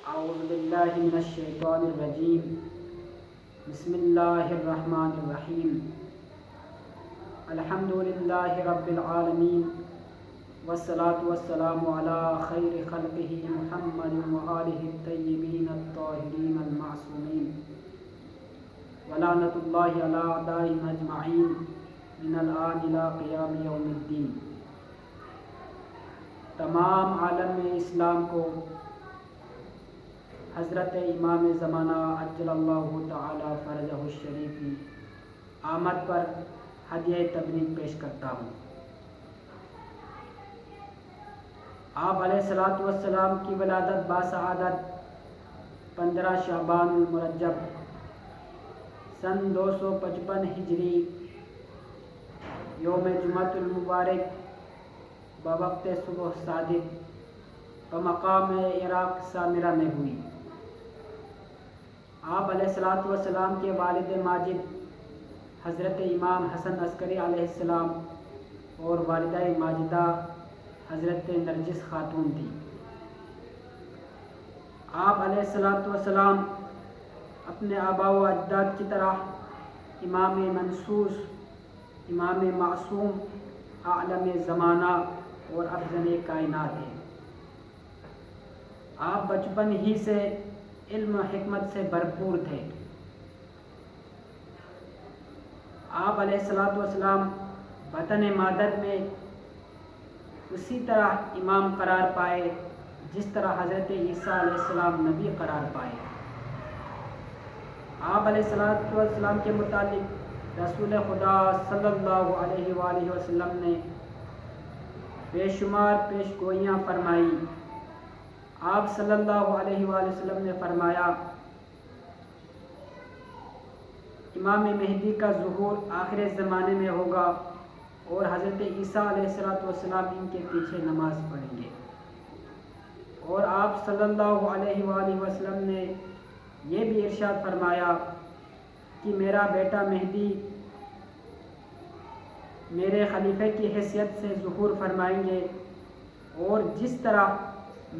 اعوذ باللہ من الشیطان الرجیم بسم اللہ الرحمن الرحیم الحمد للہ رب العالمین والصلاة والسلام علی خیر خلقہ محمد وآلہ الطیبین الطاہرین المعصومین ولعنۃ اللہ علی اعدائہم اجمعین من الآن الی قیام یوم الدین۔ تمام عالم اسلام کو حضرت امام زمانہ عجل اللہ تعالی فرجہ الشریف کی آمد پر ہدیہ تبریک پیش کرتا ہوں۔ آپ علیہ الصلوۃ والسلام کی ولادت باسعادت 15 شعبان المرجب سن 255 ہجری یوم جمعۃ المبارک بوقت صبح صادق بمقام عراق سامرہ میں ہوئی۔ آپ علیہ الصلوۃ والسلام کے والد ماجد حضرت امام حسن عسکری علیہ السلام اور والدہ ماجدہ حضرت نرجس خاتون تھی۔ آپ علیہ الصلوۃ والسلام اپنے آباء و اجداد کی طرح امام منصوص، امام معصوم، عالم زمانہ اور افضل کائنات ہیں۔ آپ بچپن ہی سے علم و حکمت سے بھرپور تھے۔ آپ علیہ الصلوۃ والسلام وطن مادر میں اسی طرح امام قرار پائے جس طرح حضرت عیسیٰ علیہ السلام نبی قرار پائے۔ آپ علیہ الصلوۃ والسلام کے متعلق رسول خدا صلی اللہ علیہ وآلہ وسلم نے بے شمار پیش گوئیاں فرمائی۔ آپ صلی اللہ علیہ وآلہ وسلم نے فرمایا، امام مہدی کا ظہور آخر زمانے میں ہوگا اور حضرت عیسیٰ علیہ السلام ان کے پیچھے نماز پڑھیں گے۔ اور آپ صلی اللہ علیہ وآلہ وسلم نے یہ بھی ارشاد فرمایا کہ میرا بیٹا مہدی میرے خلیفہ کی حیثیت سے ظہور فرمائیں گے، اور جس طرح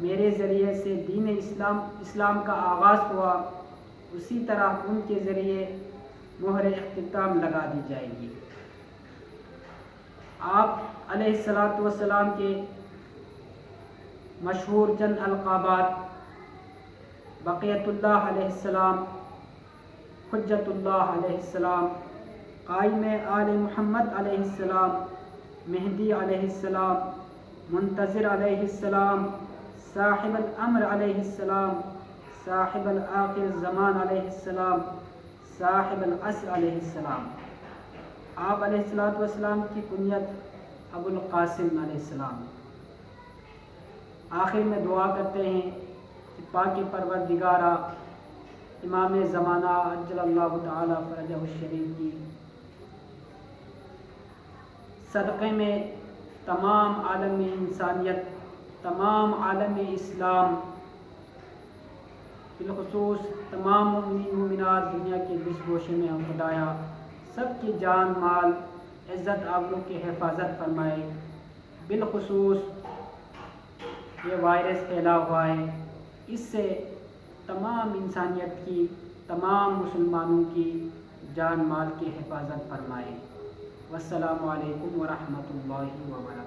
میرے ذریعے سے دین اسلام کا آغاز ہوا اسی طرح ان کے ذریعے مہر اختتام لگا دی جائے گی۔ آپ علیہ الصلوۃ والسلام کے مشہور چند القابات بقیت اللہ علیہ السلام، حجت اللہ علیہ السلام، قائم آل محمد علیہ السلام، مہدی علیہ السلام، منتظر علیہ السلام، صاحب الامر علیہ السلام، صاحب الآخر الزمان علیہ السلام، صاحب العصر علیہ السلام۔ آپ علیہ الصلوۃ والسلام کی کنیت ابو القاسم علیہ السلام۔ آخر میں دعا کرتے ہیں کہ پاک پروردگارہ امام زمانہ عجل اللہ تعالی فرجہ الشریف کی صدقے میں تمام عالم انسانیت، تمام عالم اسلام، بالخصوص تمام مومنین مومنات دنیا کے جس گوشے میں ہم خدایا سب کی جان مال عزت آبرو کی حفاظت فرمائے۔ بالخصوص یہ وائرس پھیلا ہوا ہے، اس سے تمام انسانیت کی، تمام مسلمانوں کی جان مال کی حفاظت فرمائے۔ والسلام علیکم ورحمۃ اللہ وبرکاتہ۔